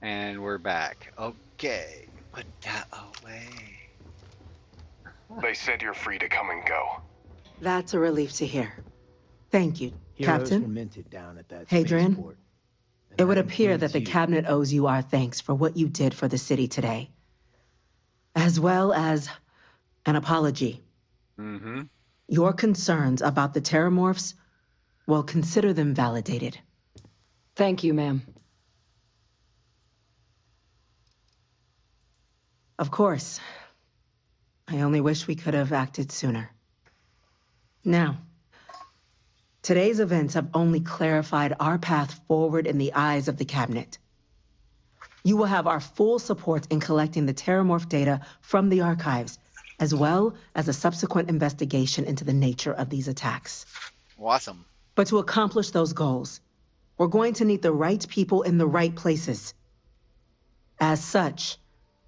And we're back. Okay, put that away. They said you're free to come and go. That's a relief to hear. Thank you, Heroes were Captain. minted down at that Hadrian, spaceport. And it would that appear that includes the you. Cabinet owes you our thanks for what you did for the city today, as well as an apology. Mm-hmm. Your concerns about the Terramorphs, well, consider them validated. Thank you, ma'am. Of course. I only wish we could have acted sooner. Now, today's events have only clarified our path forward in the eyes of the Cabinet. You will have our full support in collecting the Terramorph data from the archives, as well as a subsequent investigation into the nature of these attacks. Awesome. But to accomplish those goals, we're going to need the right people in the right places. As such,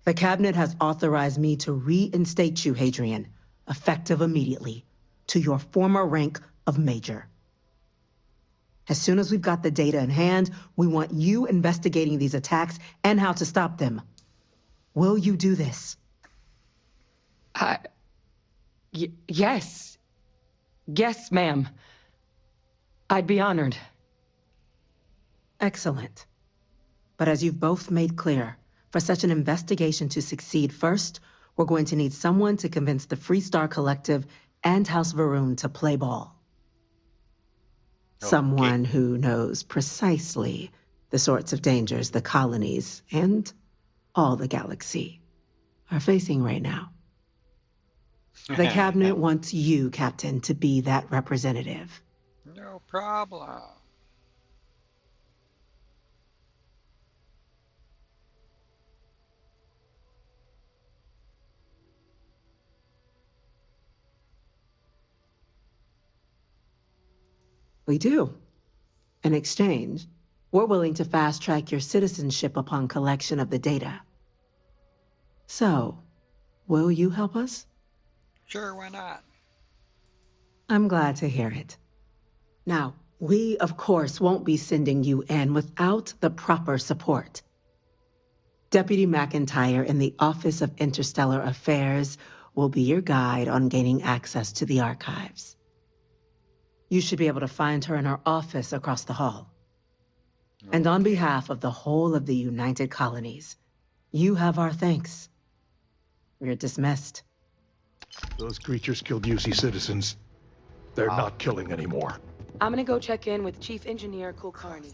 the Cabinet has authorized me to reinstate you, Hadrian, effective immediately, to your former rank of Major. As soon as we've got the data in hand, we want you investigating these attacks and how to stop them. Will you do this? Yes. Yes, ma'am. I'd be honored. Excellent. But as you've both made clear, for such an investigation to succeed first, we're going to need someone to convince the Freestar Collective and House Varun to play ball. Okay. Someone who knows precisely the sorts of dangers the colonies and all the galaxy are facing right now. The Cabinet wants you, Captain, to be that representative. No problem. We do. In exchange, we're willing to fast-track your citizenship upon collection of the data. So, will you help us? Sure, why not? I'm glad to hear it. Now, we, of course, won't be sending you in without the proper support. Deputy McIntyre in the Office of Interstellar Affairs will be your guide on gaining access to the archives. You should be able to find her in her office across the hall. And on behalf of the whole of the United Colonies, you have our thanks. We're dismissed. Those creatures killed UC citizens. They're not killing anymore. I'm gonna go check in with Chief Engineer Kulkarni.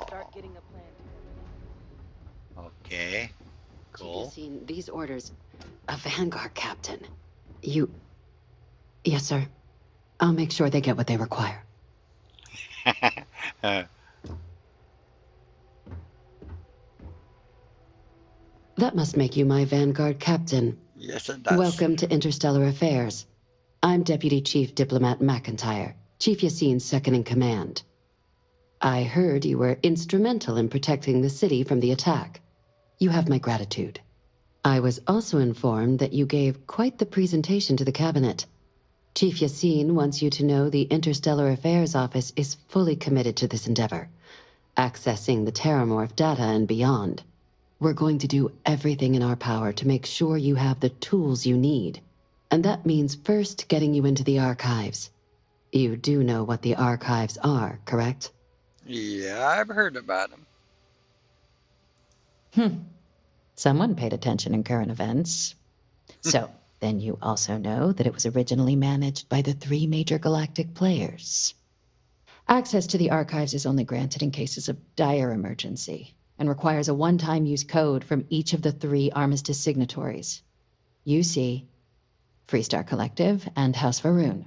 Start getting a plan together. Okay. Cool. Have you seen these orders? A Vanguard captain. You... Yes, sir. I'll make sure they get what they require. That must make you my Vanguard captain. Yes, it does. Welcome to Interstellar Affairs. I'm Deputy Chief Diplomat McIntyre, Chief Yassine's second-in-command. I heard you were instrumental in protecting the city from the attack. You have my gratitude. I was also informed that you gave quite the presentation to the Cabinet. Chief Yassine wants you to know the Interstellar Affairs Office is fully committed to this endeavor, accessing the Terramorph data and beyond. We're going to do everything in our power to make sure you have the tools you need. And that means first getting you into the archives. You do know what the archives are, correct? Yeah, I've heard about them. Someone paid attention in current events. So, then you also know that it was originally managed by the 3 major galactic players. Access to the archives is only granted in cases of dire emergency, and requires a one-time use code from each of the 3 armistice signatories. UC, Freestar Collective, and House Varun.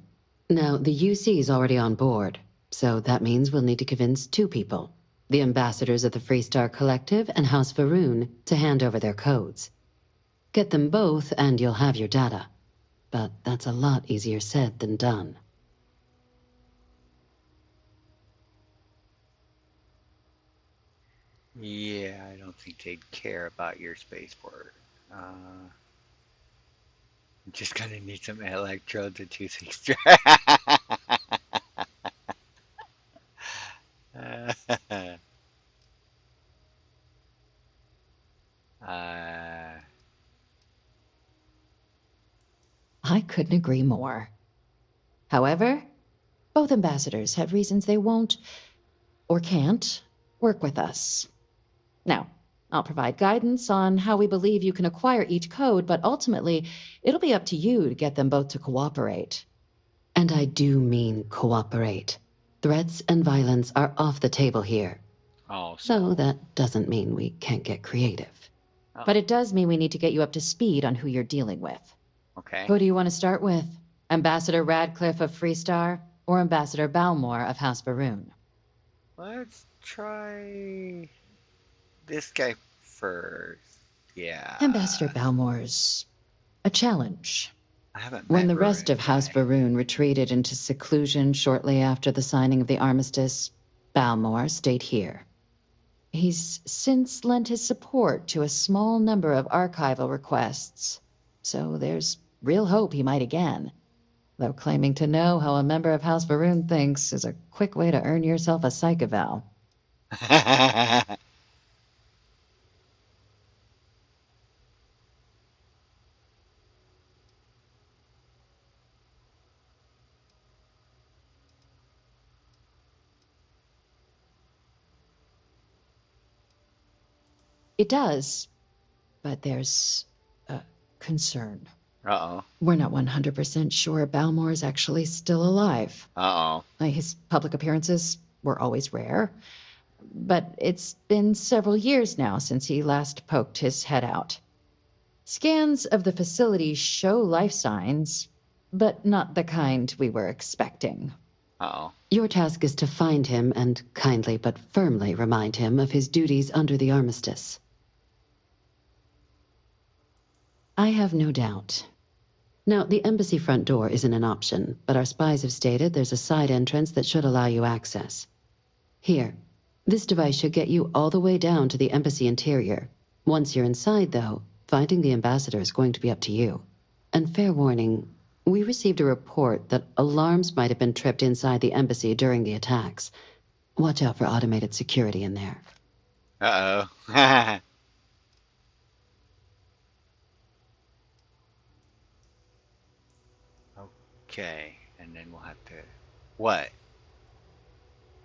Now, the UC is already on board, so that means we'll need to convince 2 people. The ambassadors of the Freestar Collective and House Varun to hand over their codes. Get them both and you'll have your data. But that's a lot easier said than done. Yeah, I don't think they'd care about your spaceport. Just gonna need some electrodes and 2 things. I couldn't agree more. However, both ambassadors have reasons they won't, or can't, work with us. Now, I'll provide guidance on how we believe you can acquire each code, but ultimately, it'll be up to you to get them both to cooperate. And I do mean cooperate. Threats and violence are off the table here. Oh, So that doesn't mean we can't get creative. But it does mean we need to get you up to speed on who you're dealing with. okay. Who do you want to start with? Ambassador Radcliffe of Freestar or Ambassador Balmore of House Baroon? Let's try this guy first. Yeah. Ambassador Balmore's a challenge. I haven't When met the rest of Ruin House yet. Baroon retreated into seclusion shortly after the signing of the armistice, Balmore stayed here. He's since lent his support to a small number of archival requests, so there's real hope he might again. Though claiming to know how a member of House Baroon thinks is a quick way to earn yourself a psych eval. It does, but there's a concern. Uh-oh. We're not 100% sure Balmore is actually still alive. Uh-oh. His public appearances were always rare, but it's been several years now since he last poked his head out. Scans of the facility show life signs, but not the kind we were expecting. Uh-oh. Your task is to find him and kindly but firmly remind him of his duties under the armistice. I have no doubt. Now, the embassy front door isn't an option, but our spies have stated there's a side entrance that should allow you access. Here, this device should get you all the way down to the embassy interior. Once you're inside, though, finding the ambassador is going to be up to you. And fair warning, we received a report that alarms might have been tripped inside the embassy during the attacks. Watch out for automated security in there. Uh-oh. Okay, and then we'll have to... What?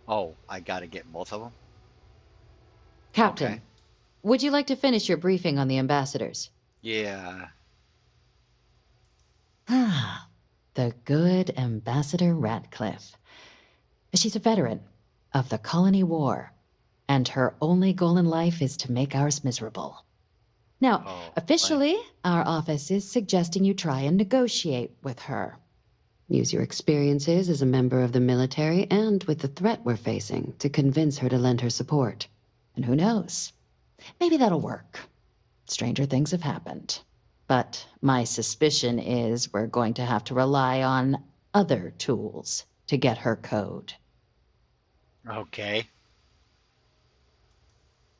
Oh, I gotta get both of them? Captain, Okay. would you like to finish your briefing on the ambassadors? Yeah. Ah, the good Ambassador Radcliffe. She's a veteran of the Colony War, and her only goal in life is to make ours miserable. Now, Oh, officially, our office is suggesting you try and negotiate with her. Use your experiences as a member of the military and with the threat we're facing to convince her to lend her support. And who knows? Maybe that'll work. Stranger things have happened. But my suspicion is we're going to have to rely on other tools to get her code. Okay.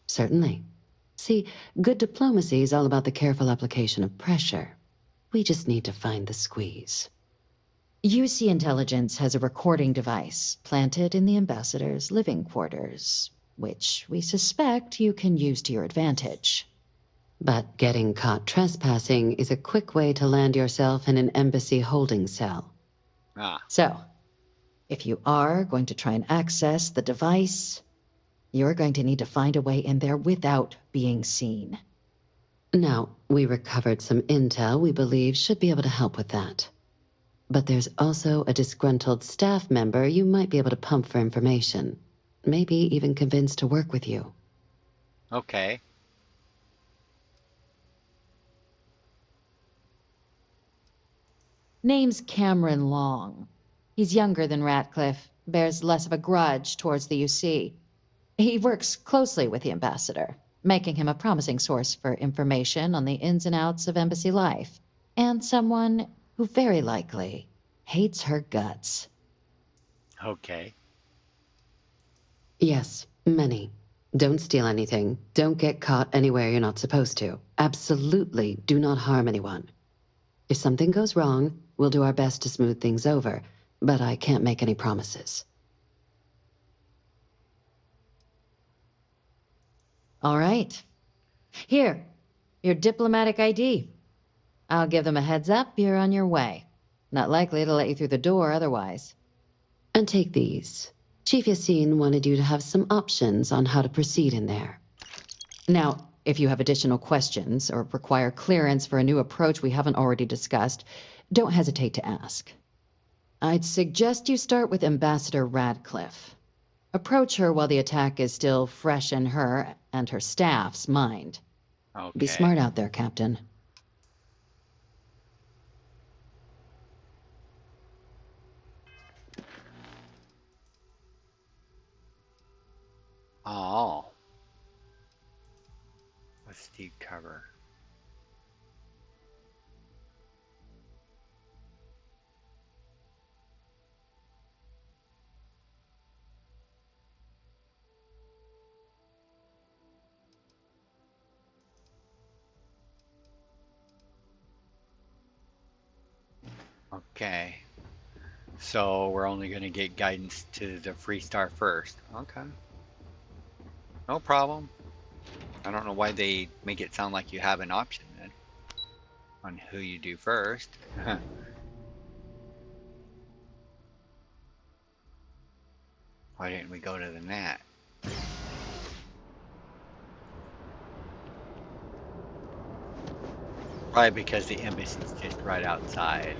Certainly. See, good diplomacy is all about the careful application of pressure. We just need to find the squeeze. UC Intelligence has a recording device planted in the ambassador's living quarters, which we suspect you can use to your advantage. But getting caught trespassing is a quick way to land yourself in an embassy holding cell. Ah. So, if you are going to try and access the device, you're going to need to find a way in there without being seen. Now, we recovered some intel we believe should be able to help with that. But there's also a disgruntled staff member you might be able to pump for information. Maybe even convince to work with you. Okay. Name's Cameron Long. He's younger than Ratcliffe, bears less of a grudge towards the UC. He works closely with the ambassador, making him a promising source for information on the ins and outs of embassy life, and someone who very likely hates her guts. Okay. Yes, many. Don't steal anything. Don't get caught anywhere you're not supposed to. Absolutely do not harm anyone. If something goes wrong, we'll do our best to smooth things over, but I can't make any promises. All right. Here, your diplomatic ID. I'll give them a heads up you're on your way. Not likely to let you through the door otherwise. And take these. Chief Yassine wanted you to have some options on how to proceed in there. Now, if you have additional questions or require clearance for a new approach we haven't already discussed, don't hesitate to ask. I'd suggest you start with Ambassador Radcliffe. Approach her while the attack is still fresh in her and her staff's mind. Be Okay. smart out there, Captain. Oh. What's deep cover? Okay. So we're only going to get guidance to the free star first. Okay. No problem. I don't know why they make it sound like you have an option then on who you do first. Why didn't we go to the net? Probably because the embassy's just right outside.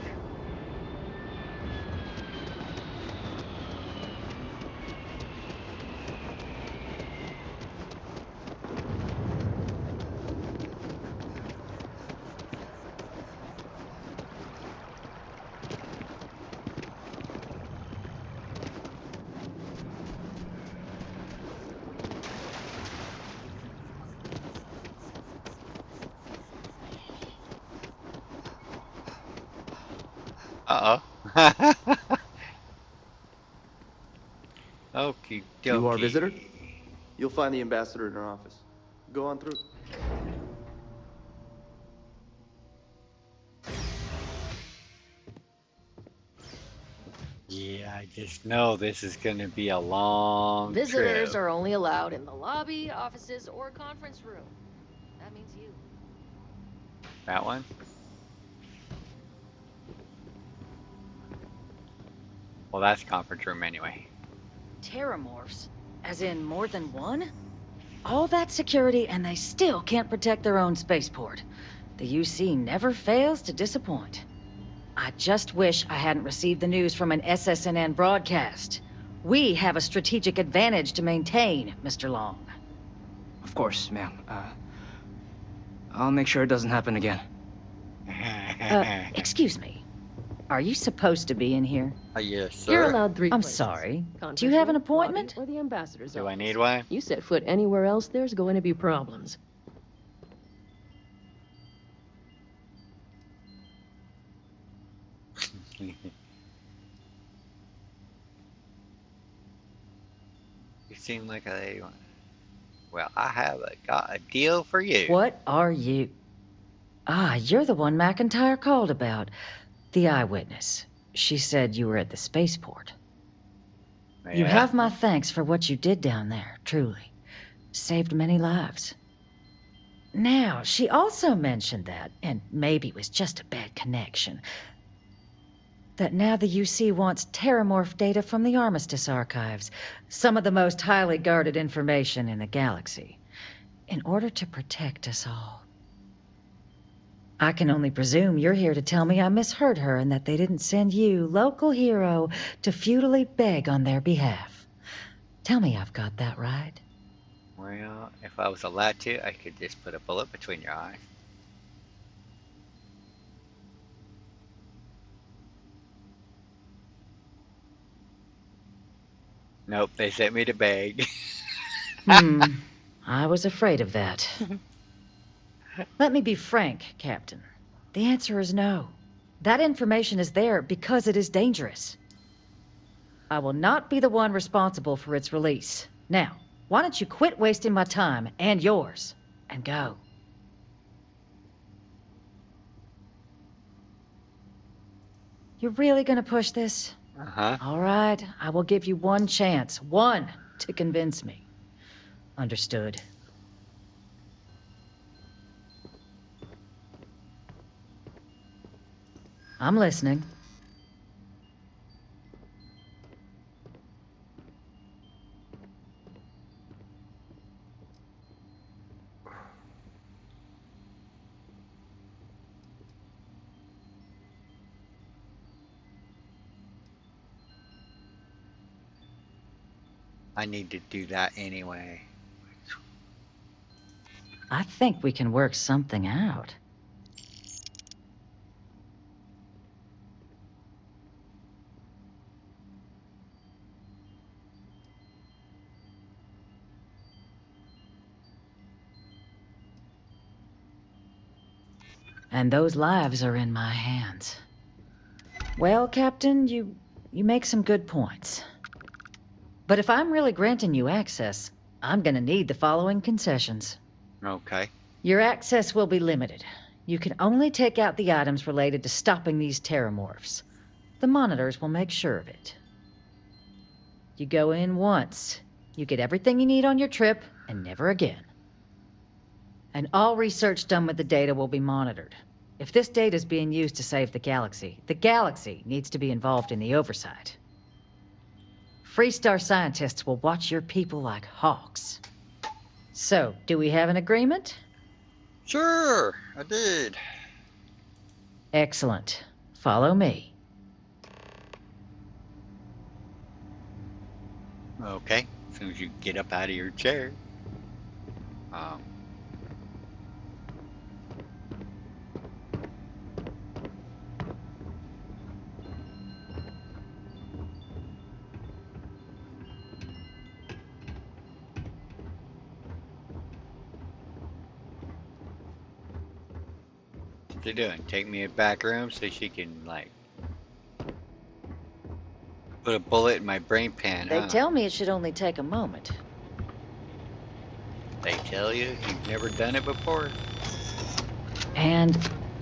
Uh-oh. Okie dokie. You are a visitor? You'll find the ambassador in her office. Go on through. Yeah, I just know this is gonna be a long Visitors trip. are only allowed in the lobby, offices, or conference room. That means you. That one? Well, that's conference room anyway. Terramorphs? As in more than one? All that security and they still can't protect their own spaceport. The UC never fails to disappoint. I just wish I hadn't received the news from an SSNN broadcast. We have a strategic advantage to maintain, Mr. Long. Of course, ma'am. I'll make sure it doesn't happen again. Excuse me. Are you supposed to be in here? Yes, sir. You're allowed 3 I'm places. sorry. Conference Do you have an room, appointment? lobby, or the ambassador's Do I office. need one? You set foot anywhere else, there's going to be problems. You seem like a... Well, got a deal for you. What are you? Ah, you're the one McIntyre called about. The eyewitness. She said you were at the spaceport. You Yeah. have my thanks for what you did down there, truly. Saved many lives. Now, she also mentioned that, and maybe it was just a bad connection, that now the UC wants terramorph data from the Armistice archives, some of the most highly guarded information in the galaxy, in order to protect us all. I can only presume you're here to tell me I misheard her and that they didn't send you, local hero, to futilely beg on their behalf. Tell me I've got that right. Well, if I was allowed to, I could just put a bullet between your eyes. Nope, they sent me to beg. I was afraid of that. Let me be frank, Captain. The answer is no. That information is there because it is dangerous. I will not be the one responsible for its release. Now, why don't you quit wasting my time and yours, and go? You're really gonna push this? Uh-huh. All right, I will give you one chance. One to convince me. Understood. I'm listening. I need to do that anyway. I think we can work something out. And those lives are in my hands. Well, Captain, you make some good points. But if I'm really granting you access, I'm gonna need the following concessions. Okay. Your access will be limited. You can only take out the items related to stopping these terramorphs. The monitors will make sure of it. You go in once. You get everything you need on your trip, and never again. And all research done with the data will be monitored. If this data is being used to save the galaxy needs to be involved in the oversight. Freestar scientists will watch your people like hawks. So, do we have an agreement? Sure, I did. Excellent. Follow me. Okay, as soon as you get up out of your chair. Um, What's she doing? Take me to the back room so she can, like, put a bullet in my brain pan, They huh? tell me it should only take a moment. They tell you you've never done it before? And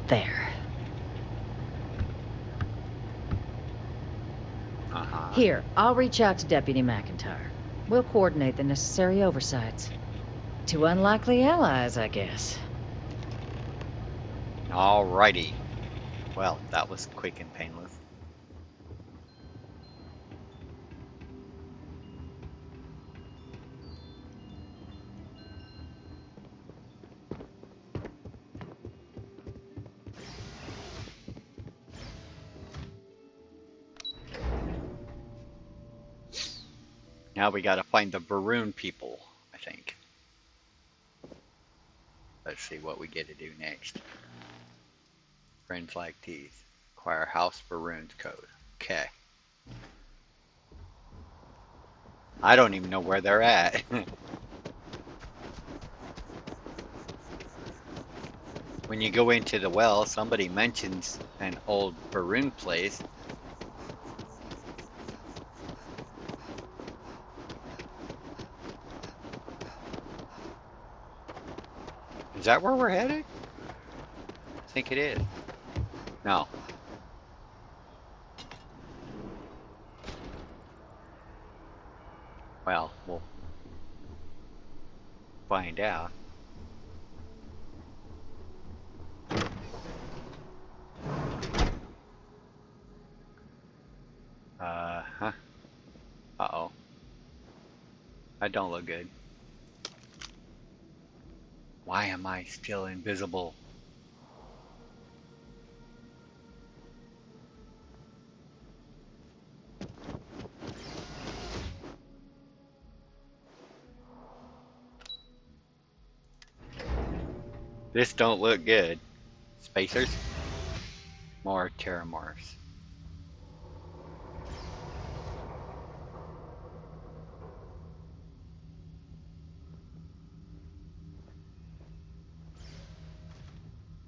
there. Uh-huh. Here, I'll reach out to Deputy McIntyre. We'll coordinate the necessary oversights. Two unlikely allies, I guess. Alrighty. Well, that was quick and painless. Now we gotta find the Baroon people, I think. Let's see what we get to do next. Friends like these. Acquire House Baroon's code. Okay. I don't even know where they're at. When you go into the well, somebody mentions an old Baroon place. Is that where we're headed? I think it is. No. Well, we'll find out. Huh. Uh-oh. That don't look good. Why am I still invisible? This don't look good. Spacers? More terramorphs.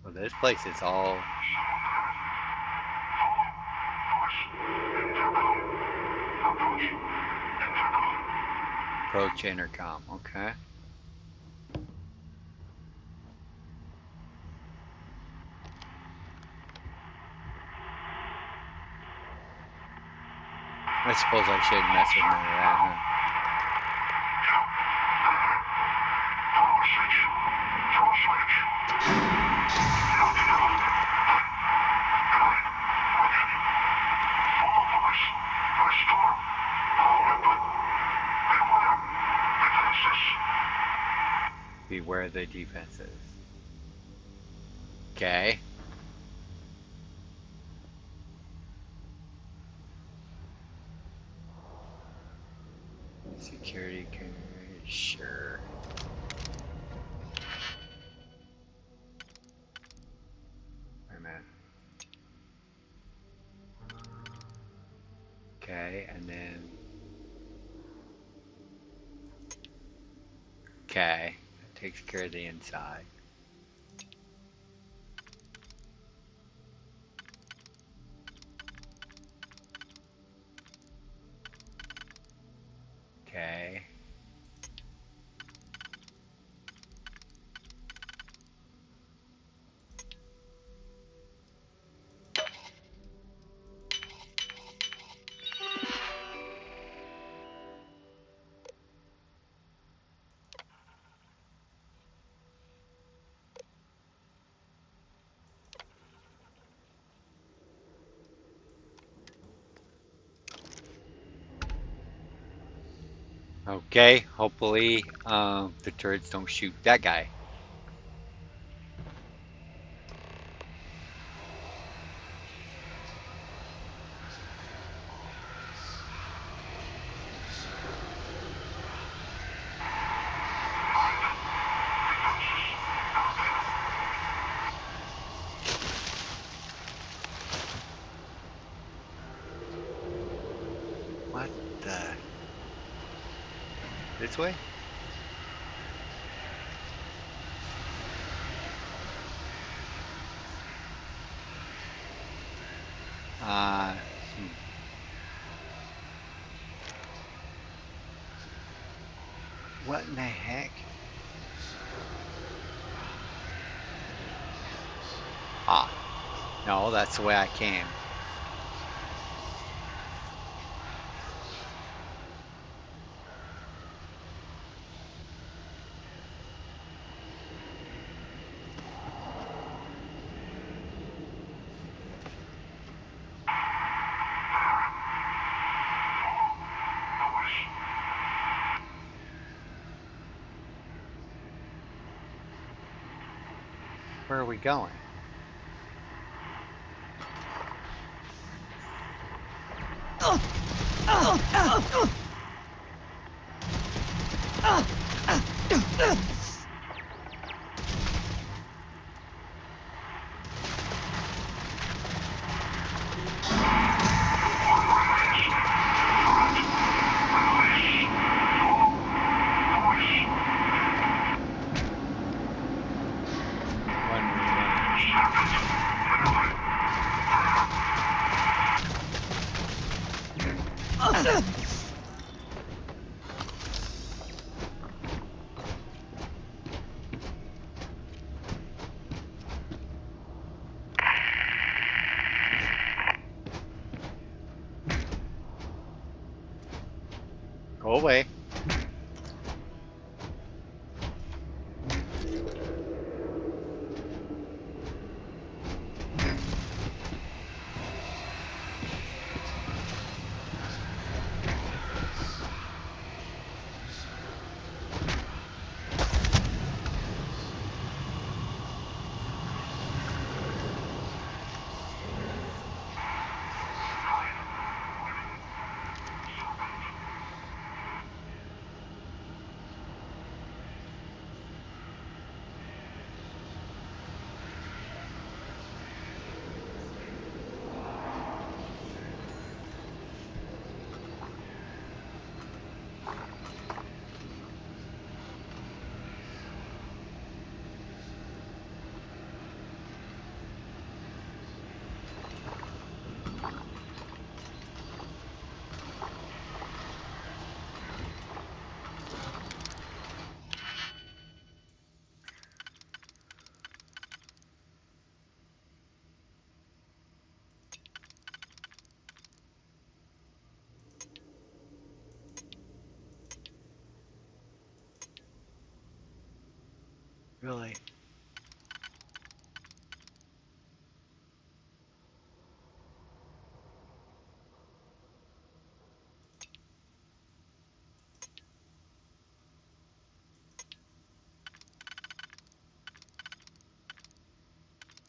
Well, this place is all... Approach intercom, okay. I suppose I shouldn't mess with none of that, huh? Beware the defenses. Okay. Security clearance, sure. Wait a minute. Okay, and then. Okay, that takes care of the inside. Okay. Okay, hopefully the turrets don't shoot that guy. What the? This way? Uh, hmm. What in the heck? Ah, no, that's the way I came. Where are we going? Run, Go away. Really?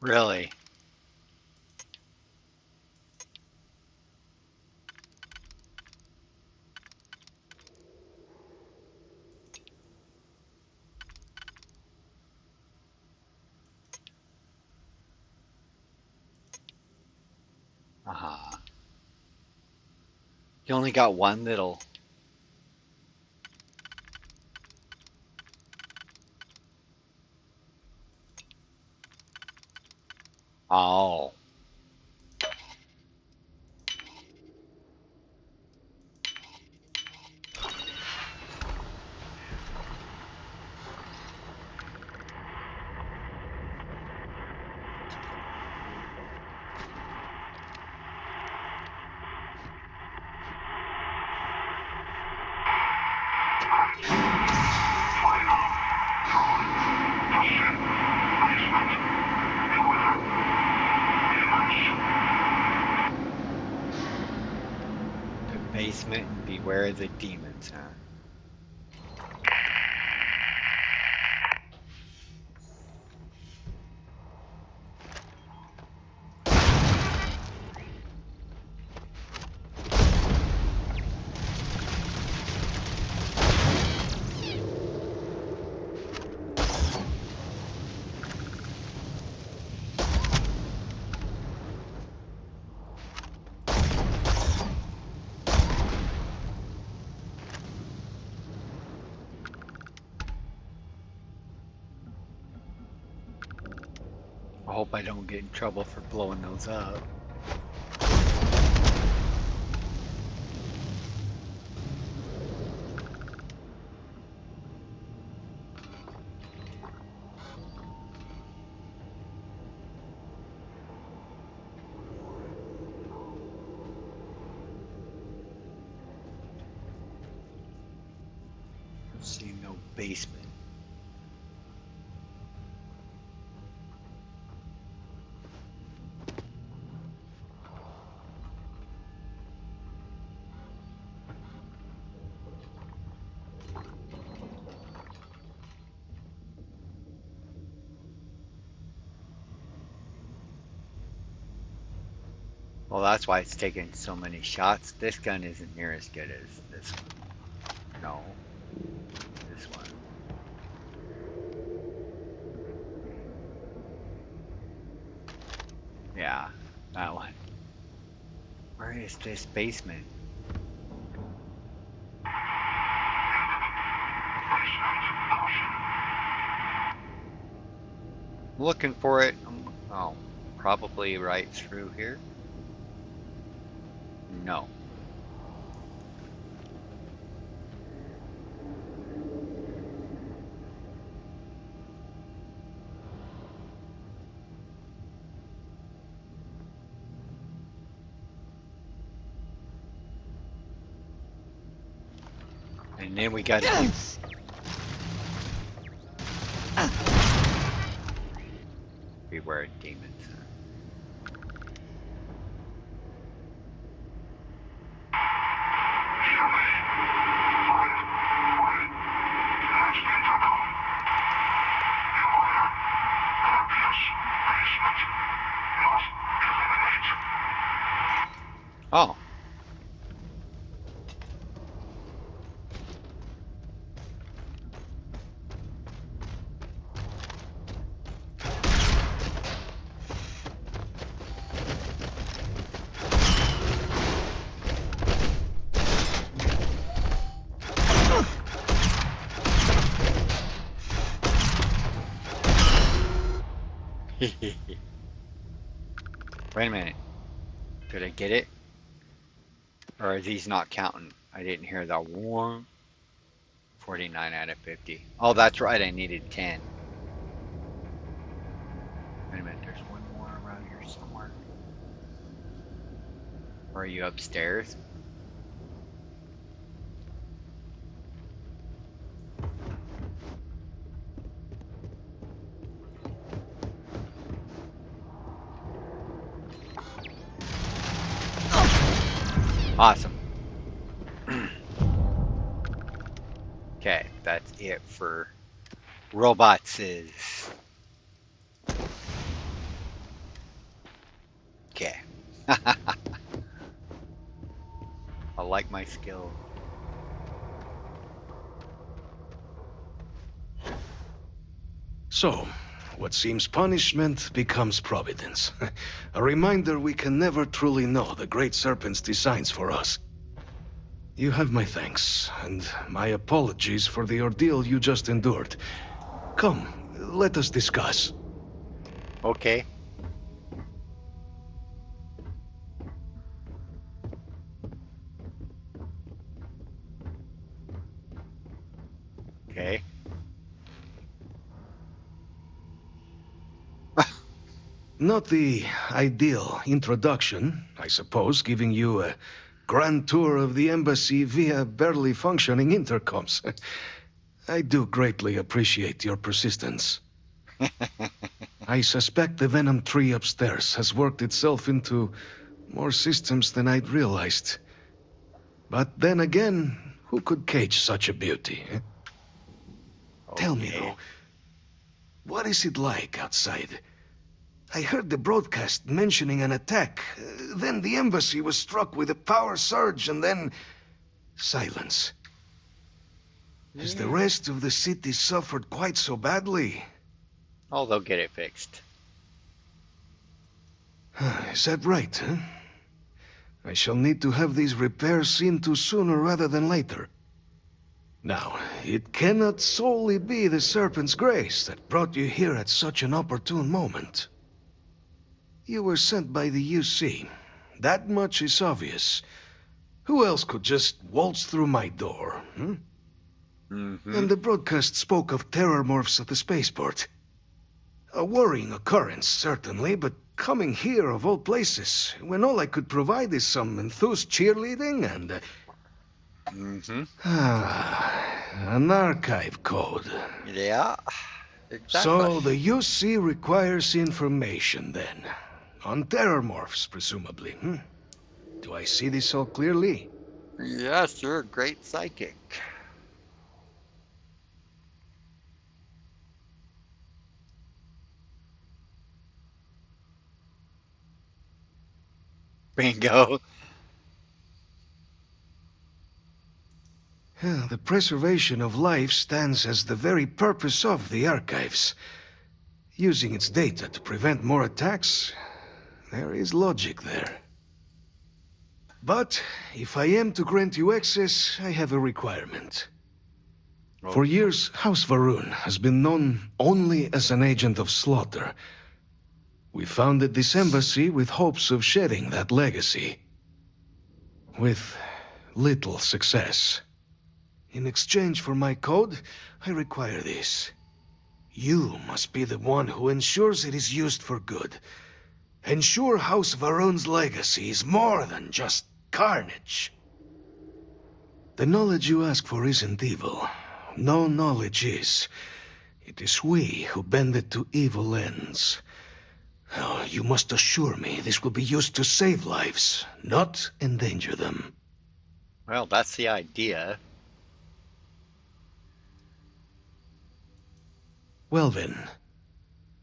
Really? You only got one little... Oh. The basement and beware the demons, huh? I hope I don't get in trouble for blowing those up. See no basement. Well, that's why it's taking so many shots. This gun isn't near as good as this one. No. This one. Yeah, that one. Where is this basement? Looking for it. Oh, probably right through here. No. And then we gotta do... Beware demons. Oh. Wait a minute. Did I get it? Or are these not counting? I didn't hear the 1. 49 out of 50. Oh, that's right. I needed 10. Wait a minute. There's one more around here somewhere. Or are you upstairs? Awesome. Okay, that's it for robots. Okay. I like my skill. So, what seems punishment becomes providence. A reminder we can never truly know the Great Serpent's designs for us. You have my thanks, and my apologies for the ordeal you just endured. Come, let us discuss. Okay. Okay. Not the ideal introduction, I suppose, giving you a grand tour of the embassy via barely functioning intercoms. I do greatly appreciate your persistence. I suspect the Venom tree upstairs has worked itself into more systems than I'd realized. But then again, who could cage such a beauty? Eh? Tell me Okay. though, what is it like outside? I heard the broadcast mentioning an attack. Then the embassy was struck with a power surge and then silence. Has the Yeah. rest of the city suffered quite so badly? Oh, they'll get it fixed. Is that right, huh? I shall need to have these repairs seen to sooner rather than later. Now, it cannot solely be the Serpent's grace that brought you here at such an opportune moment. You were sent by the UC. That much is obvious. Who else could just waltz through my door, hmm? Mm-hmm. And the broadcast spoke of terror morphs at the spaceport. A worrying occurrence, certainly, but coming here of all places, when all I could provide is some enthused cheerleading and... Mm-hmm. an archive code. Yeah. Exactly. So the UC requires information, then. On terror morphs, presumably, hmm? Do I see this all clearly? Yes, you're a great psychic. Bingo. The preservation of life stands as the very purpose of the archives. Using its data to prevent more attacks, there is logic there. But if I am to grant you access, I have a requirement. For years, House Varun has been known only as an agent of slaughter. We founded this embassy with hopes of shedding that legacy. With little success. In exchange for my code, I require this. You must be the one who ensures it is used for good. Ensure House Varun's legacy is more than just carnage. The knowledge you ask for isn't evil. No knowledge is. It is we who bend it to evil ends. Oh, you must assure me this will be used to save lives, not endanger them. Well, that's the idea. Well then,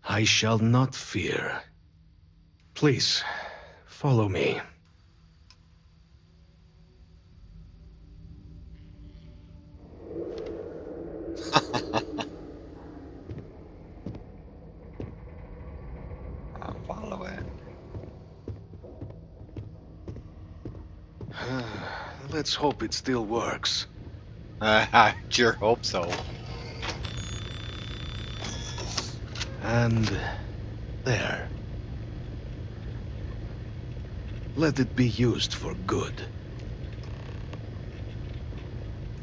I shall not fear. Please, follow me. I'm following. Let's hope it still works. I sure hope so. And there. Let it be used for good.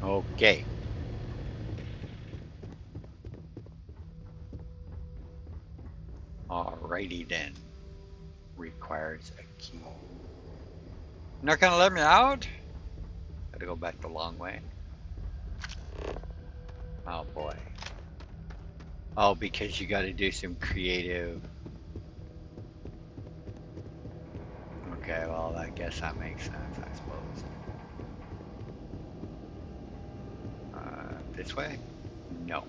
Okay. Alrighty then. Requires a key. Not gonna let me out? Gotta go back the long way. Oh boy. Oh, because you gotta do some creative. Okay, well, I guess that makes sense, I suppose. This way? No.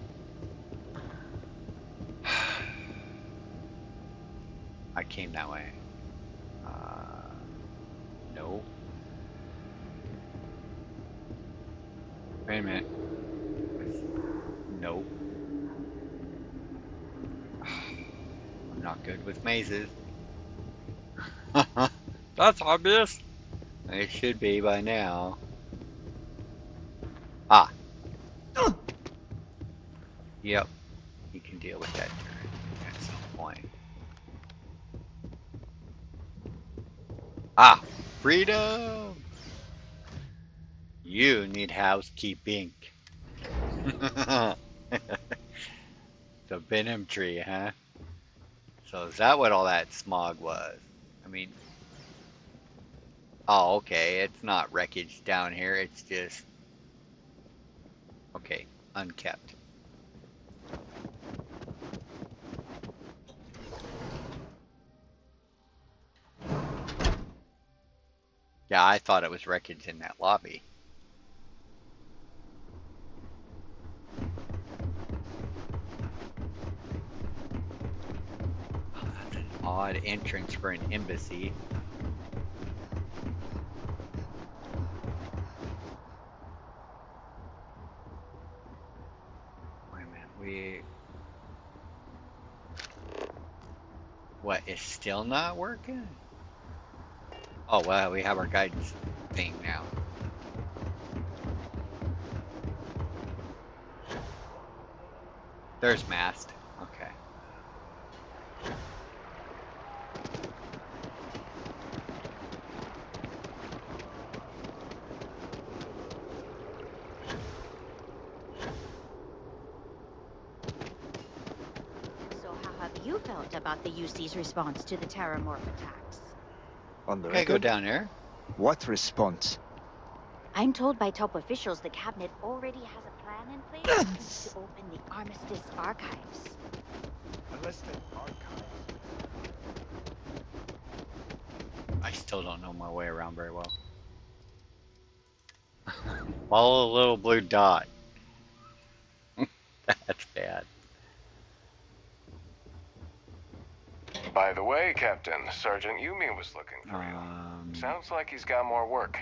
I came that way. No. Wait a minute. No. I'm not good with mazes. That's obvious. It should be by now. Ah. Yep. You can deal with that at some point. Ah. Freedom! You need housekeeping. The venom tree, huh? So is that what all that smog was? I mean, oh, okay, it's not wreckage down here, it's just, okay, unkept. Yeah, I thought it was wreckage in that lobby. Oh, that's an odd entrance for an embassy. Wait a minute, what, is still not working? Oh, well, we have our guidance thing now. There's mast. Okay. So how have you felt about the UC's response to the Terramorph attacks? On the Okay, go record? down there. What response? I'm told by top officials the cabinet already has a plan in place to open the Armistice archives. Enlisted archives. I still don't know my way around very well. Follow the little blue dot. That's bad. By the way, Captain, Sergeant Yumi was looking for you. Sounds like he's got more work.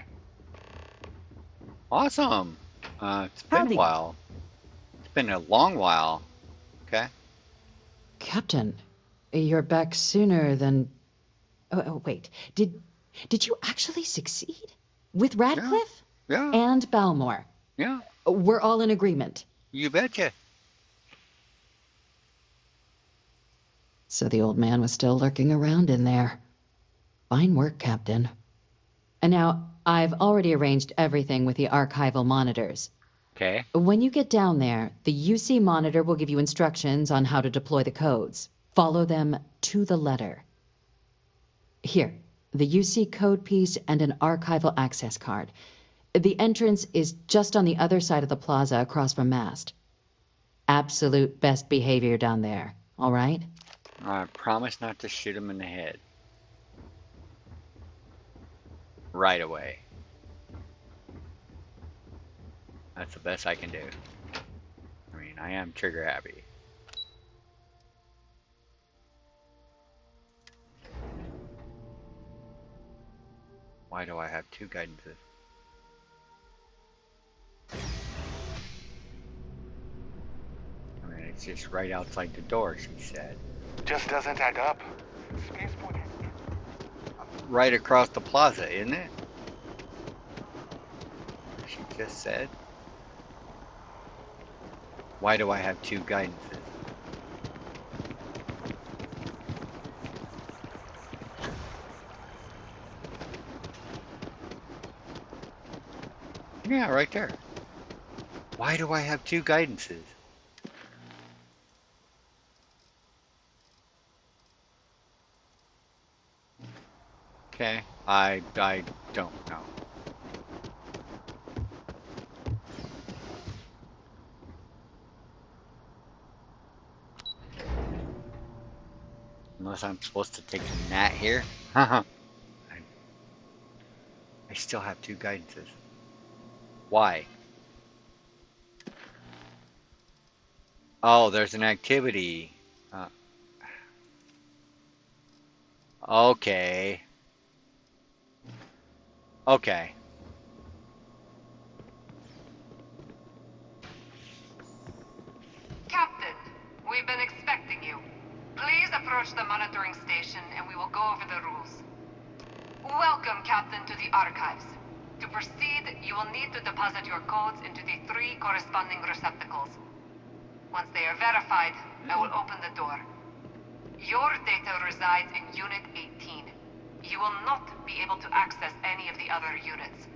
Awesome. It's been Howdy. a while. It's been a long while. Okay. Captain, you're back sooner than... Oh, wait. Did you actually succeed? With Radcliffe? Yeah. And Balmore? Yeah. We're all in agreement. You betcha. So the old man was still lurking around in there. Fine work, Captain. And now, I've already arranged everything with the archival monitors. Okay. When you get down there, the UC monitor will give you instructions on how to deploy the codes. Follow them to the letter. Here, the UC code piece and an archival access card. The entrance is just on the other side of the plaza across from Mast. Absolute best behavior down there, all right? I promise not to shoot him in the head. Right away. That's the best I can do. I mean, I am trigger happy. Why do I have two guidances? I mean, it's just right outside the door, she said. Just doesn't add up. Spaceport. Right across the plaza, isn't it? She just said. Why do I have two guidances? Yeah, right there. Why do I have two guidances? Okay, I don't know. Unless I'm supposed to take the gnat here. I still have two guidances. Why? Oh, there's an activity. Okay. Okay. Captain, we've been expecting you. Please approach the monitoring station and we will go over the rules. Welcome, Captain, to the archives. To proceed, you will need to deposit your codes into the 3 corresponding receptacles. Once they are verified, I will open the door. Your data resides in Unit 18. You will not be able to access any of the other units.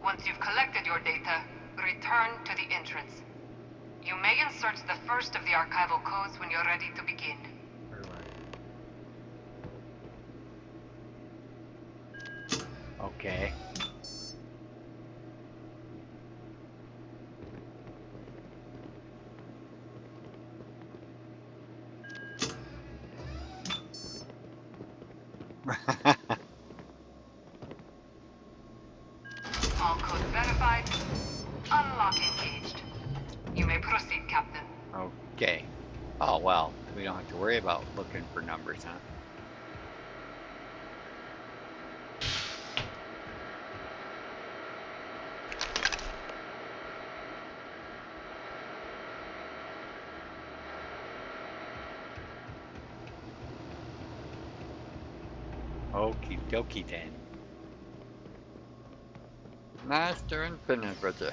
Once you've collected your data, return to the entrance. You may insert the first of the archival codes when you're ready to begin. Okay. All codes verified. Unlock engaged. You may proceed, Captain. Okay. Oh, well, we don't have to worry about looking for numbers, huh? Okie dokie then. Master Infinity.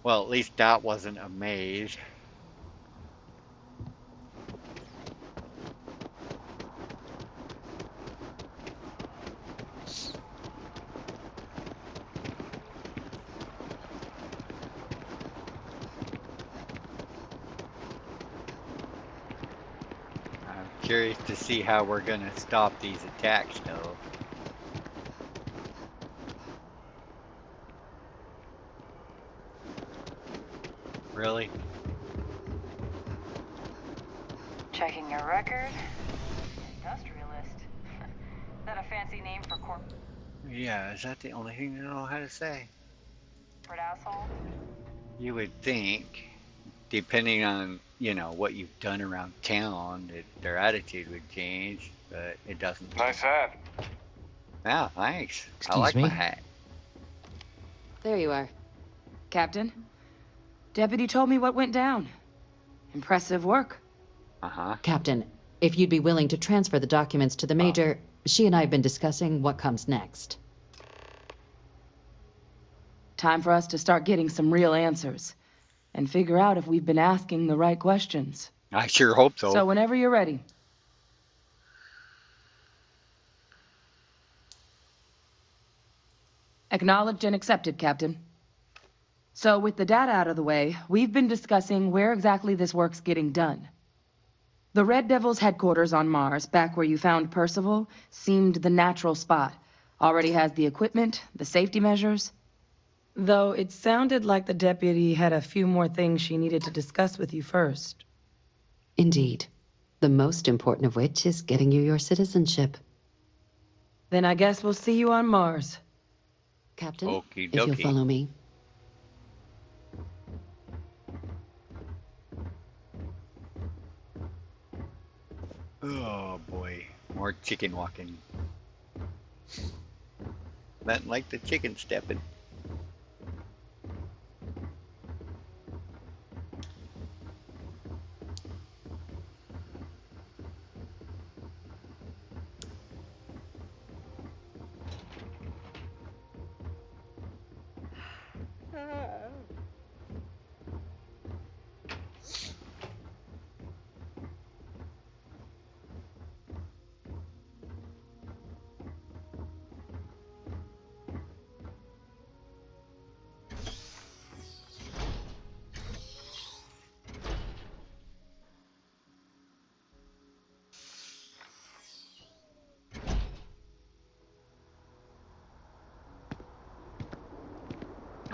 Well, at least that wasn't a maze. I'm curious to see how we're gonna stop these attacks, though. Really? Checking your record. Industrialist. Is that a fancy name for corporate Yeah, is that the only thing you know how to say? asshole? You would think, depending on, you know, what you've done around town, that their attitude would change, but it doesn't. Nice hat. Yeah, thanks. I Excuse like me? my hat. There you are. Captain, Deputy told me what went down. Impressive work. Uh-huh. Captain, if you'd be willing to transfer the documents to the Major, she and I have been discussing what comes next. Time for us to start getting some real answers. And figure out if we've been asking the right questions. I sure hope so. So whenever you're ready. Acknowledged and accepted, Captain. So with the data out of the way, we've been discussing where exactly this work's getting done. The Red Devil's headquarters on Mars, back where you found Percival, seemed the natural spot. Already has the equipment, the safety measures. Though it sounded like the deputy had a few more things she needed to discuss with you first. Indeed. The most important of which is getting you your citizenship. Then I guess we'll see you on Mars. Captain, Okie if you'll dokie. follow me. Oh boy, more chicken walking. Nothing like the chicken stepping.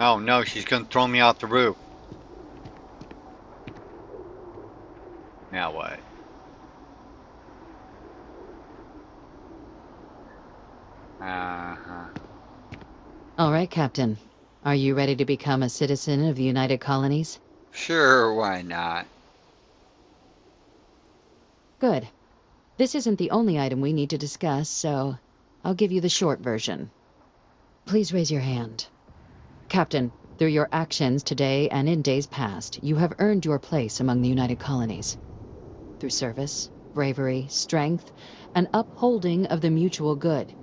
Oh no, she's gonna throw me off the roof. Now what? Uh-huh. All right, Captain. Are you ready to become a citizen of the United Colonies? Sure, why not? Good. This isn't the only item we need to discuss, so I'll give you the short version. Please raise your hand. Captain, Through your actions today and in days past, you have earned your place among the United Colonies. Through service, bravery, strength, and upholding of the mutual good.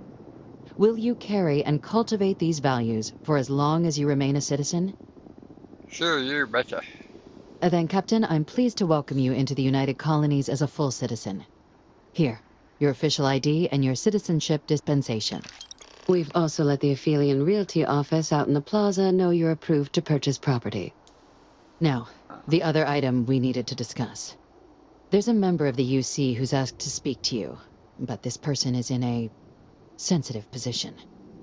Will you carry and cultivate these values for as long as you remain a citizen? Sure, you betcha. Then, Captain, I'm pleased to welcome you into the United Colonies as a full citizen. Here, your official ID and your citizenship dispensation. We've also let the Aphelion Realty office out in the plaza know you're approved to purchase property. Now, the other item we needed to discuss. There's a member of the UC who's asked to speak to you, but this person is in a sensitive position.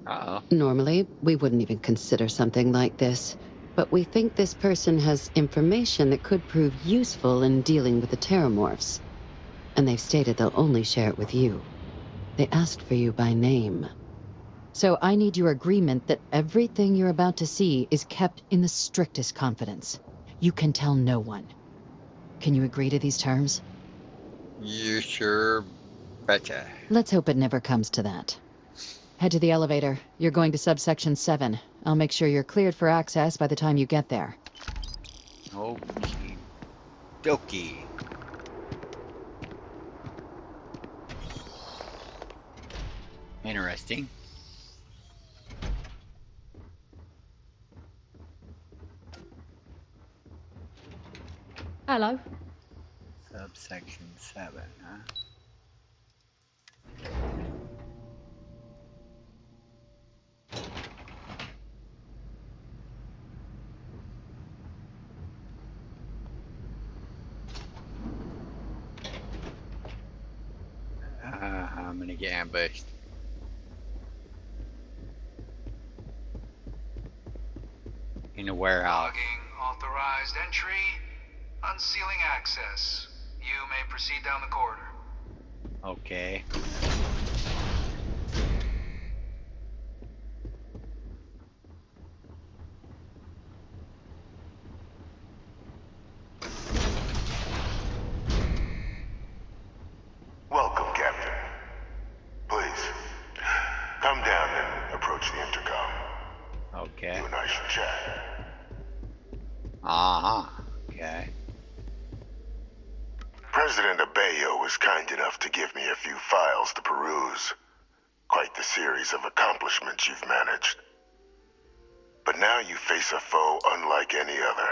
Uh-oh. Normally, we wouldn't even consider something like this, but we think this person has information that could prove useful in dealing with the Terramorphs. And they've stated they'll only share it with you. They asked for you by name. So I need your agreement that everything you're about to see is kept in the strictest confidence. You can tell no one. Can you agree to these terms? You sure betcha. Let's hope it never comes to that. Head to the elevator. You're going to subsection 7. I'll make sure you're cleared for access by the time you get there. Okie dokie. Interesting. Hello. Subsection 7, huh? I'm gonna get ambushed. In a warehouse. Logging authorized entry. Unsealing access. You may proceed down the corridor. Okay. Welcome, Captain. Please, come down and approach the intercom. Okay. You and I should chat. Uh-huh. Okay. President Abeyo was kind enough to give me a few files to peruse. Quite the series of accomplishments you've managed. But now you face a foe unlike any other.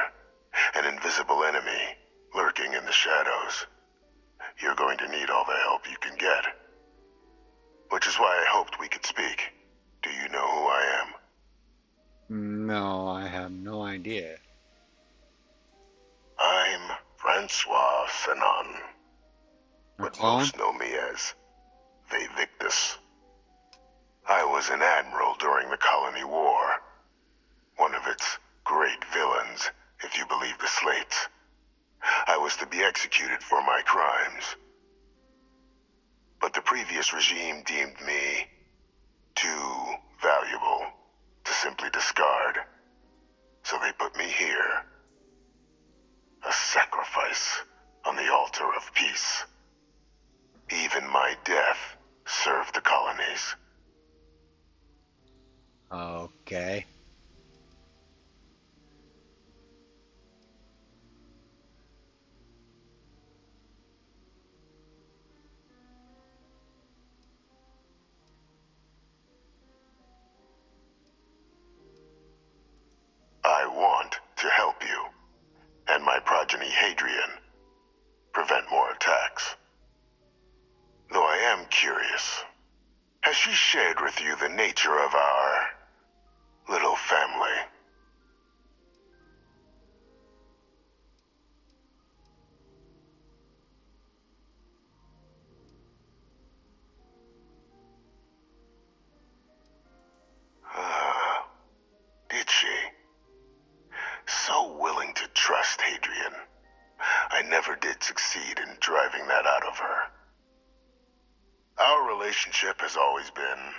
An invisible enemy, lurking in the shadows. You're going to need all the help you can get. Which is why I hoped we could speak. Do you know who I am? No, I have no idea. I'm Francois Fanon. But most know me as Vivictus. I was an admiral during the Colony War. One of its great villains, if you believe the slates. I was to be executed for my crimes. But the previous regime deemed me too valuable to simply discard. So they put me here. A sacrifice on the altar of peace. Even my death served the colonies. Okay. I want to help you, and my progeny Hadrian, prevent more attacks. Though I am curious, has she shared with you the nature of our little family? Did she? So willing to trust Hadrian. I never did succeed in driving that out of her. Our relationship has always been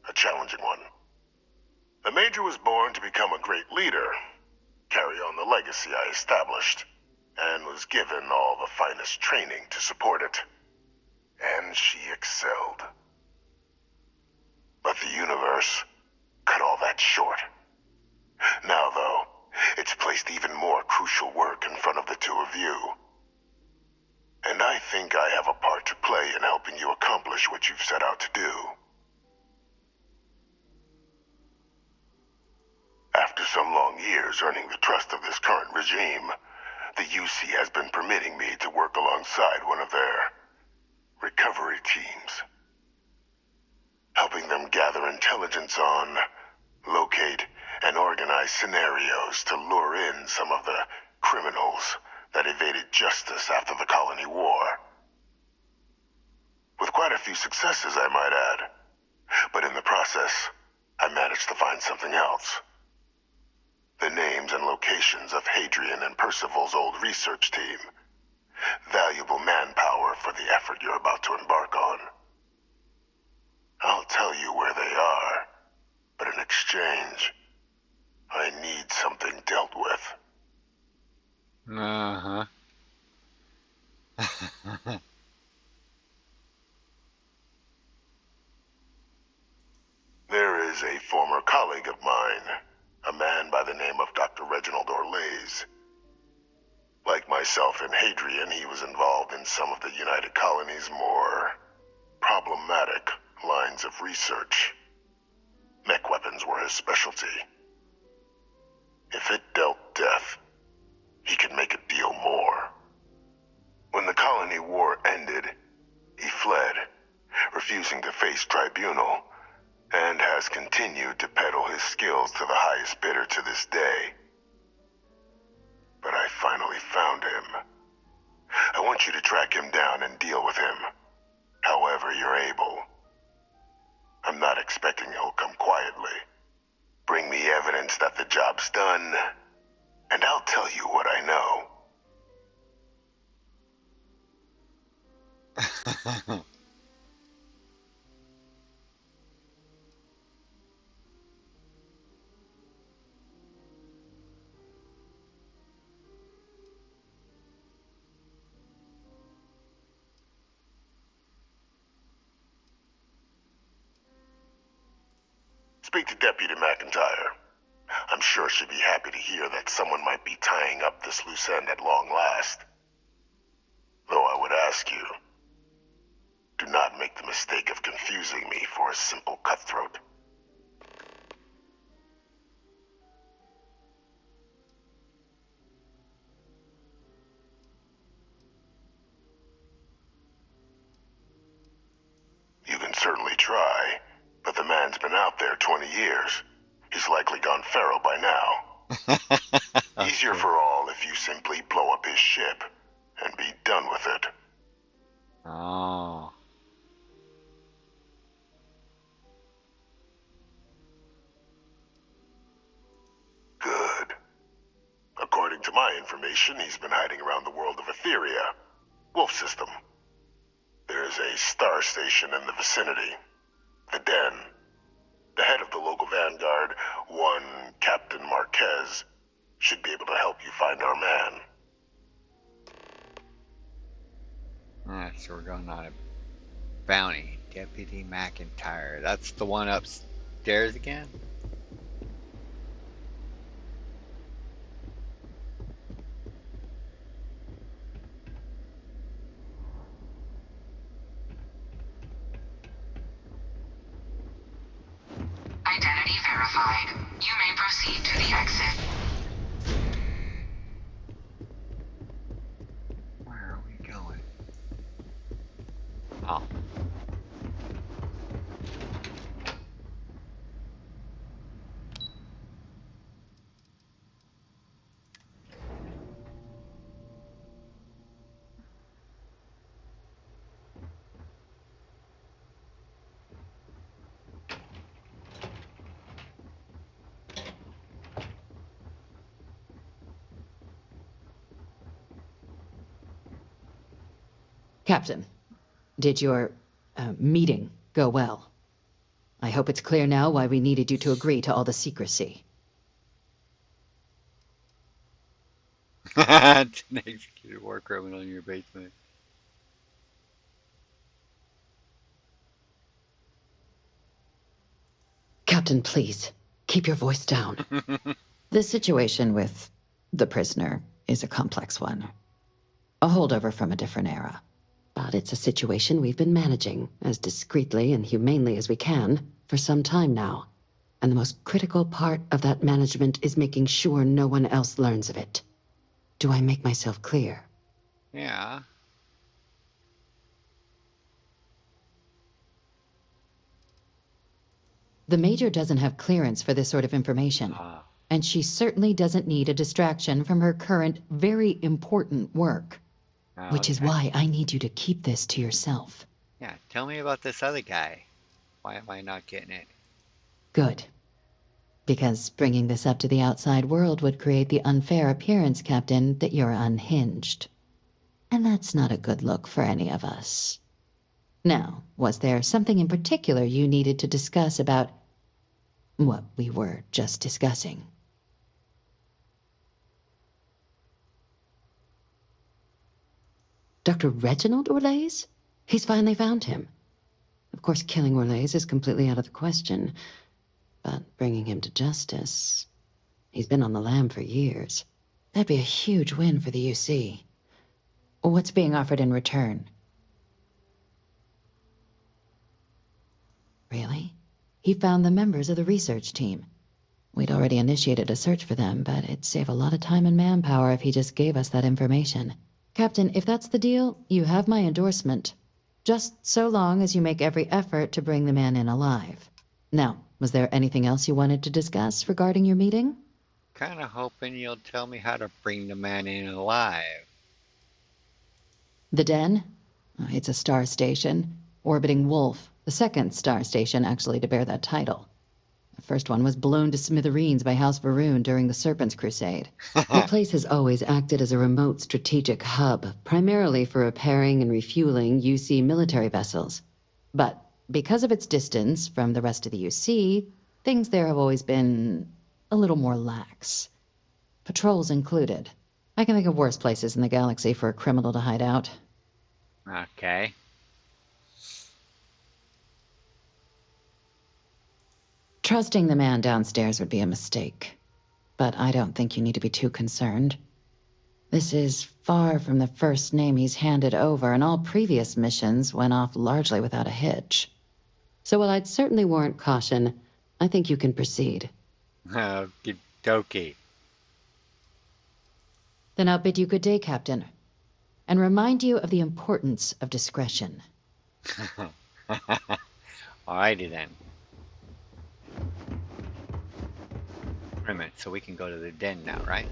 a challenging one. The Major was born to become a great leader, carry on the legacy I established, and was given all the finest training to support it. And she excelled. But the universe cut all that short. Now, though, placed even more crucial work in front of the two of you. And I think I have a part to play in helping you accomplish what you've set out to do. After some long years earning the trust of this current regime, the UC has been permitting me to work alongside one of their recovery teams, helping them gather intelligence on, locate, and organize scenarios to lure in some of the criminals that evaded justice after the Colony War. With quite a few successes, I might add. But in the process, I managed to find something else. The names and locations of Hadrian and Percival's old research team. Valuable manpower for the effort you're about to embark on. I'll tell you where they are, but in exchange, I need something dealt with. Uh-huh. There is a former colleague of mine, a man by the name of Dr. Reginald Orlaise. Like myself and Hadrian, he was involved in some of the United Colony's more problematic lines of research. Mech weapons were his specialty. If it dealt death, he could make a deal more. When the Colony War ended, he fled, refusing to face tribunal, and has continued to peddle his skills to the highest bidder to this day. But I finally found him. I want you to track him down and deal with him, however you're able. I'm not expecting he'll come quietly. Bring me evidence that the job's done, and I'll tell you what I know. Speak to Deputy McIntyre. I'm sure she'd be happy to hear that someone might be tying up this loose end at long last. Though I would ask you, do not make the mistake of confusing me for a simple cutthroat. You can certainly try, but the man's been out there 20 years. He's likely gone feral by now. Easier for all if you simply blow up his ship and be done with it. Oh. Good. According to my information, he's been hiding around the world of Etheria, Wolf System. There's a star station in the vicinity, the Den. The head of the local Vanguard, one Captain Marquez, should be able to help you find our man. Alright, so we're going on a bounty. Deputy McIntyre. That's the one upstairs again? Identity verified. You may proceed to the exit. Where are we going? Oh. Captain, did your meeting go well? I hope it's clear now why we needed you to agree to all the secrecy. It's an executed war criminal in your basement. Captain, please, keep your voice down. The situation with The prisoner is a complex one. A holdover from a different era. But it's a situation we've been managing as discreetly and humanely as we can for some time now. And the most critical part of that management is making sure no one else learns of it. Do I make myself clear? Yeah. The Major doesn't have clearance for this sort of information. And she certainly doesn't need a distraction from her current, very important work. Which is why I need you to keep this to yourself. Yeah, tell me about this other guy. Why am I not getting it? Good. Because bringing this up to the outside world would create the unfair appearance, Captain, that you're unhinged. And that's not a good look for any of us. Now, was there something in particular you needed to discuss about what we were just discussing? Dr. Reginald Orlaise? He's finally found him. Of course, killing Orlaise is completely out of the question. But bringing him to justice... He's been on the lam for years. That'd be a huge win for the UC. What's being offered in return? Really? He found the members of the research team. We'd already initiated a search for them, but it'd save a lot of time and manpower if he just gave us that information. Captain, if that's the deal, you have my endorsement. Just so long as you make every effort to bring the man in alive. Now, was there anything else you wanted to discuss regarding your meeting? Kinda hoping you'll tell me how to bring the man in alive. The Den? It's a star station. Orbiting Wolf, the second star station actually to bear that title. The first one was blown to smithereens by House Varun during the Serpent's Crusade. The place has always acted as a remote strategic hub, primarily for repairing and refueling UC military vessels. But because of its distance from the rest of the UC, things there have always been a little more lax. Patrols included. I can think of worse places in the galaxy for a criminal to hide out. Okay. Trusting the man downstairs would be a mistake. But I don't think you need to be too concerned. This is far from the first name he's handed over, and all previous missions went off largely without a hitch. So while I'd certainly warrant caution, I think you can proceed. Okie dokie. Then I'll bid you good day, Captain. And remind you of the importance of discretion. Alrighty then. Wait a minute, so we can go to the den now, right?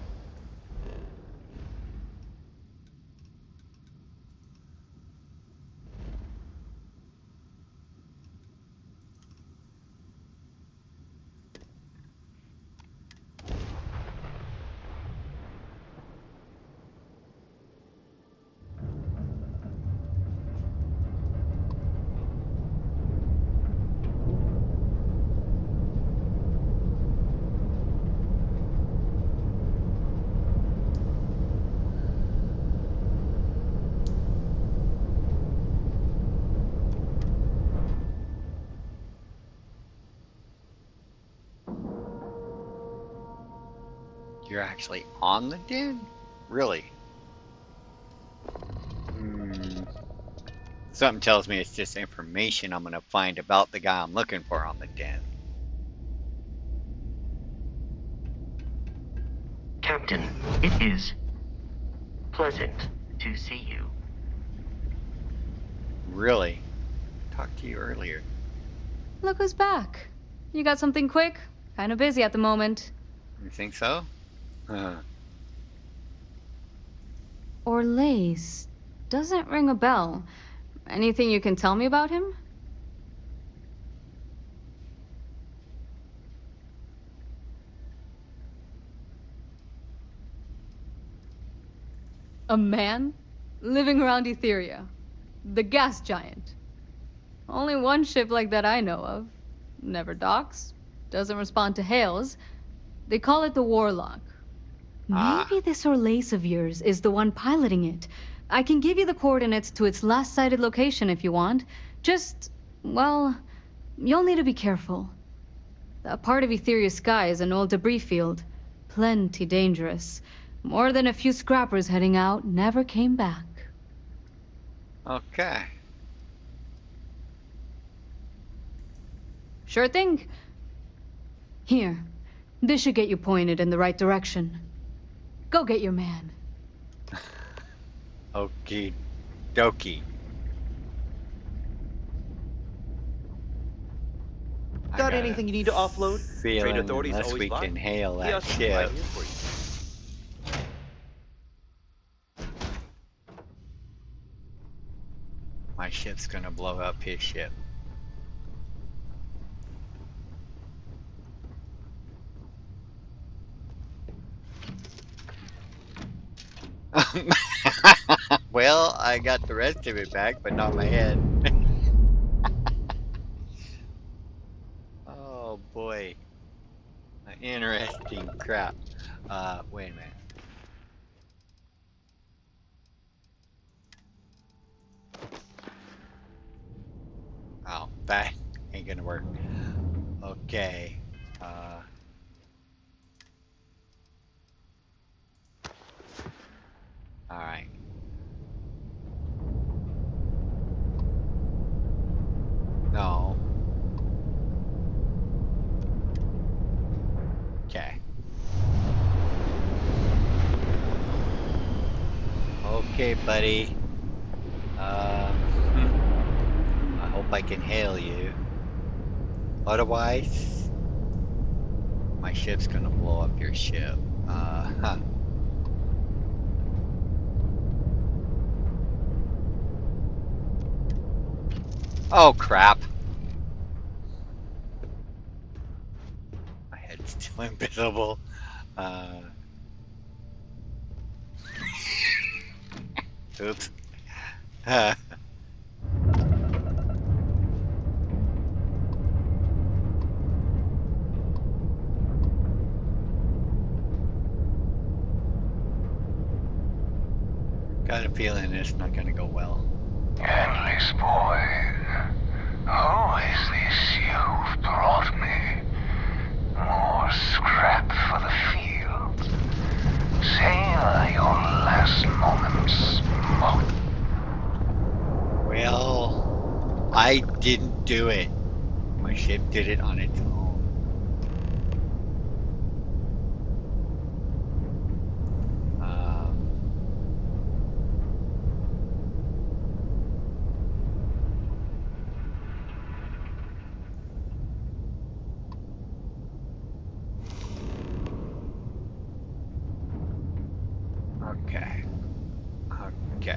You're actually on the den? Really? Something tells me it's just information I'm gonna find about the guy I'm looking for on the den. Captain, it is pleasant to see you. Really? I talked to you earlier. Look who's back. You got something quick? Kinda busy at the moment. You think so? Orlaise. Doesn't ring a bell. Anything you can tell me about him? A man? Living around Etheria. The gas giant. Only one ship like that I know of. Never docks. Doesn't respond to hails. They call it the Warlock. Maybe this Orlaise of yours is the one piloting it. I can give you the coordinates to its last sighted location if you want. Just, well, you'll need to be careful. That part of Etheria's sky is an old debris field. Plenty dangerous. More than a few scrappers heading out never came back. Okay. Sure thing. Here, this should get you pointed in the right direction. Go get your man. Okie dokie. Got anything you need to offload? Trade Feeling authorities unless always we buy. can hail that Kiosks ship. right here for you. My ship's gonna blow up his ship. Well, I got the rest of it back, but not my head. Oh boy. Interesting crap. Wait a minute. Oh, that ain't gonna work. Okay. Alright. No. Okay. Okay, buddy. I hope I can hail you. Otherwise, my ship's gonna blow up your ship. Oh, crap. My head's still invisible. Oops. Got a feeling it's not gonna go well. Endless boy, who is this you've brought me? More scrap for the field. Savor your last moments, moth. Well, I didn't do it. My ship did it on its own. Okay. Okay.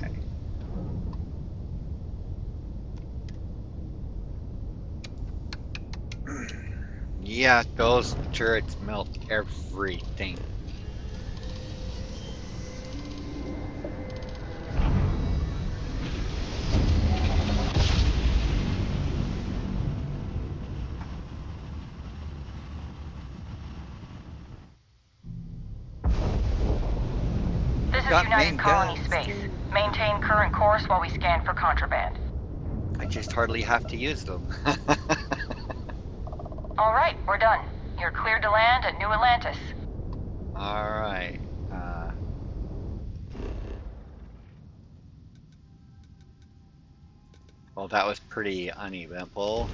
Yeah, those turrets melt everything. This is Got United main Colony guns, Space. too. Maintain current course while we scan for contraband. I just hardly have to use them. All right, we're done. You're cleared to land at New Atlantis. Alright. Well, that was pretty uneventful.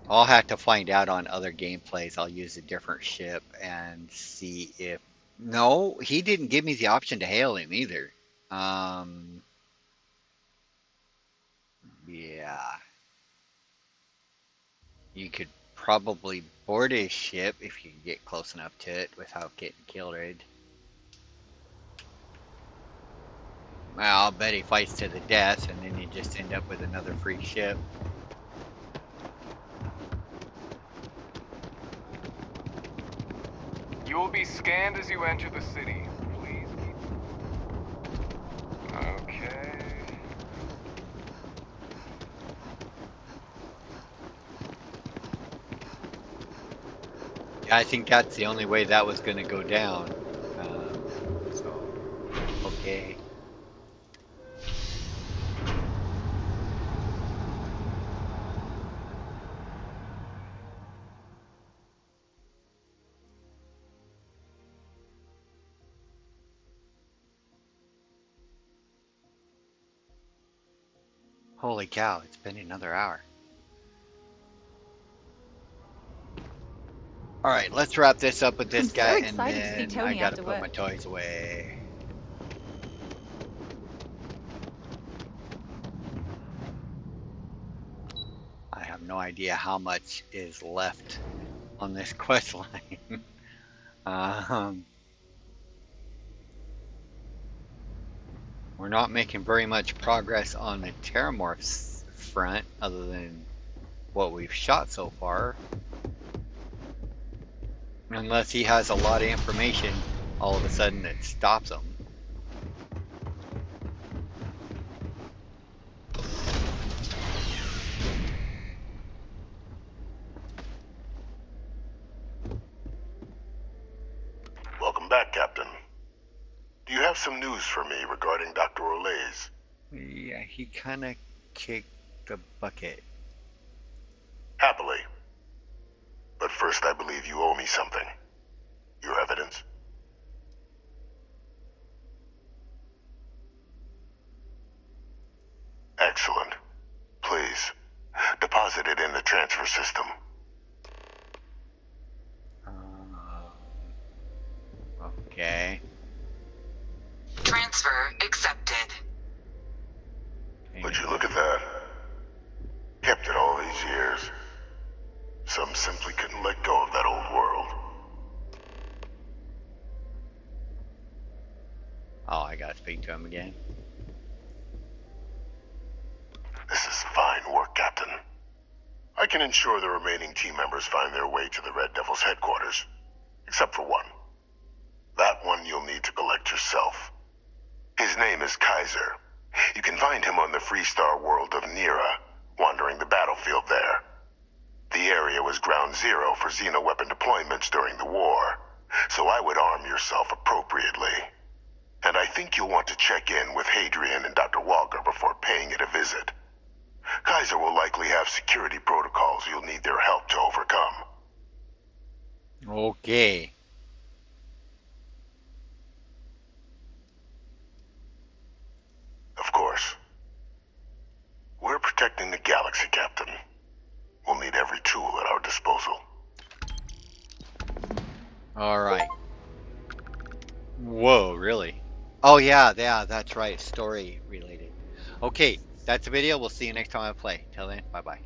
I'll have to find out on other gameplays. I'll use a different ship and see if... No, he didn't give me the option to hail him either. Yeah. You could probably board his ship if you get close enough to it without getting killed. Well, I'll bet he fights to the death, and then you just end up with another free ship. You will be scanned as you enter the city. Please. Okay. Yeah, I think that's the only way that was going to go down. So, okay. Holy cow, it's been another hour. Alright, let's wrap this up with this guy, and then I gotta put my toys away. I have no idea how much is left on this quest line. We're not making very much progress on the Terramorphs front, other than what we've shot so far. Unless he has a lot of information, all of a sudden it stops him. Welcome back, Captain. Do you have some news for me regarding Dr. Olays? Yeah, he kind of kicked the bucket. Happily. But first, I believe you owe me something. Your evidence? Excellent. Please, deposit it in the transfer system. Okay. Transfer accepted. Would you look at that? Kept it all these years. Some simply couldn't let go of that old world. Oh, I gotta speak to him again. This is fine work, Captain. I can ensure the remaining team members find their way to the Red Devil's headquarters. Except for one. That one you'll need to collect yourself. His name is Kaiser. You can find him on the Freestar world of Nira, wandering the battlefield there. The area was ground zero for xeno-weapon deployments during the war, so I would arm yourself appropriately. And I think you'll want to check in with Hadrian and Dr. Walker before paying it a visit. Kaiser will likely have security protocols you'll need their help to overcome. Okay. Of course. We're protecting the galaxy, Captain. We'll need every tool at our disposal. Alright. Whoa, really? Oh yeah, that's right. Story related. Okay, that's the video. We'll see you next time I play. Till then, bye-bye.